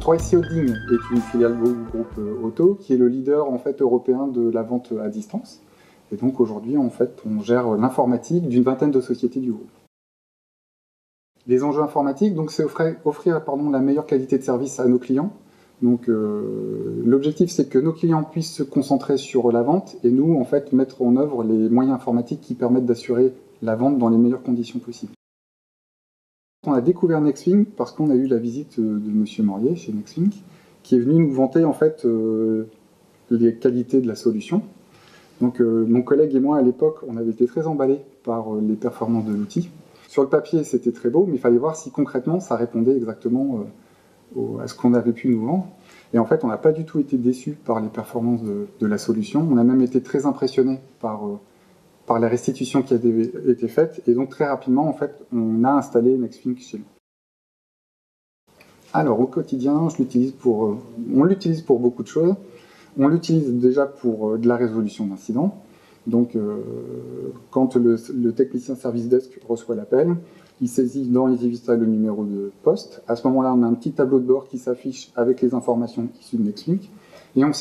3SI Holding est une filiale du groupe Auto qui est le leader en fait européen de la vente à distance. Et donc aujourd'hui, en fait, on gère l'informatique d'une vingtaine de sociétés du groupe. Les enjeux informatiques, donc, c'est offrir la meilleure qualité de service à nos clients. Donc l'objectif, c'est que nos clients puissent se concentrer sur la vente et nous, en fait, mettre en œuvre les moyens informatiques qui permettent d'assurer la vente dans les meilleures conditions possibles. On a découvert Nexfink parce qu'on a eu la visite de Monsieur Morier chez Nexfink, qui est venu nous vanter en fait les qualités de la solution. Donc mon collègue et moi à l'époque, on avait été très emballés par les performances de l'outil. Sur le papier, c'était très beau, mais il fallait voir si concrètement ça répondait exactement à ce qu'on avait pu nous vendre. Et en fait, on n'a pas du tout été déçus par les performances de la solution. On a même été très impressionnés par la restitution qui avait été faite. Et donc très rapidement, en fait, on a installé Nexfink chez nous. Alors au quotidien, on l'utilise pour beaucoup de choses. On l'utilise déjà pour de la résolution d'incidents. Donc quand le technicien service desk reçoit l'appel, il saisit dans EasyVista le numéro de poste. À ce moment-là, on a un petit tableau de bord qui s'affiche avec les informations issues de Nexfink. Et on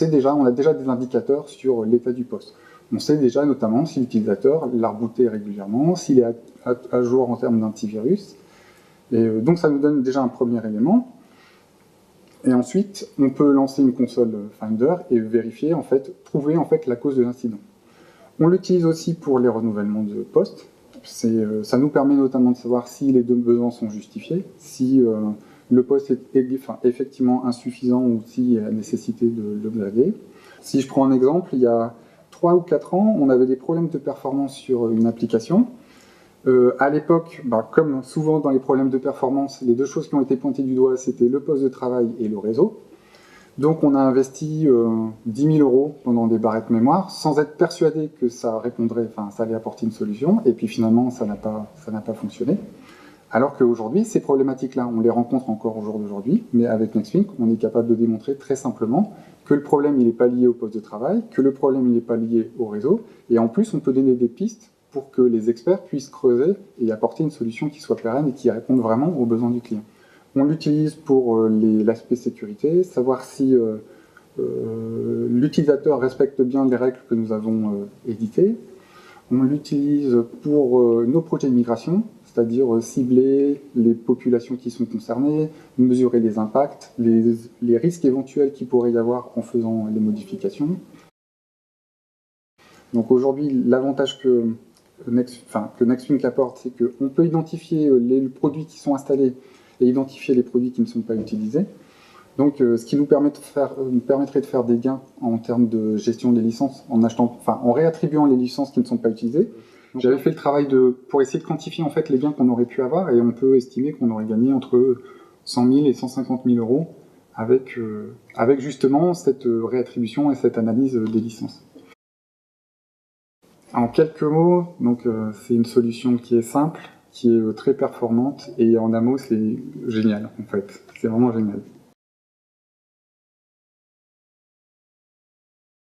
a déjà des indicateurs sur l'état du poste. On sait déjà notamment si l'utilisateur l'a rebooté régulièrement, s'il est à jour en termes d'antivirus. Et donc ça nous donne déjà un premier élément. Et ensuite, on peut lancer une console Finder et vérifier, trouver la cause de l'incident. On l'utilise aussi pour les renouvellements de postes. Ça nous permet notamment de savoir si les deux besoins sont justifiés, si le poste est effectivement insuffisant ou s'il y a nécessité de l'upgrader. Si je prends un exemple, il y a 3 ou 4 ans, on avait des problèmes de performance sur une application. À l'époque, comme souvent dans les problèmes de performance, les deux choses qui ont été pointées du doigt, c'était le poste de travail et le réseau. Donc on a investi 10 000 € pendant des barrettes mémoire, sans être persuadé que ça allait apporter une solution, et puis finalement ça n'a pas fonctionné. Alors qu'aujourd'hui, ces problématiques-là, on les rencontre encore au jour d'aujourd'hui, mais avec Nexfink, on est capable de démontrer très simplement que le problème il n'est pas lié au poste de travail, que le problème il n'est pas lié au réseau, et en plus on peut donner des pistes pour que les experts puissent creuser et apporter une solution qui soit pérenne et qui réponde vraiment aux besoins du client. On l'utilise pour l'aspect sécurité, savoir si l'utilisateur respecte bien les règles que nous avons éditées. On l'utilise pour nos projets de migration, c'est-à-dire cibler les populations qui sont concernées, mesurer les impacts, les risques éventuels qu'il pourrait y avoir en faisant les modifications. Donc aujourd'hui, l'avantage que Nexfink apporte, c'est qu'on peut identifier les produits qui sont installés et identifier les produits qui ne sont pas utilisés. Donc ce qui nous permettrait de faire des gains en termes de gestion des licences en réattribuant les licences qui ne sont pas utilisées. J'avais fait le travail pour essayer de quantifier les gains qu'on aurait pu avoir et on peut estimer qu'on aurait gagné entre 100 000 et 150 000 € avec justement cette réattribution et cette analyse des licences. En quelques mots, c'est une solution qui est simple, qui est très performante et en un mot, c'est génial en fait. C'est vraiment génial.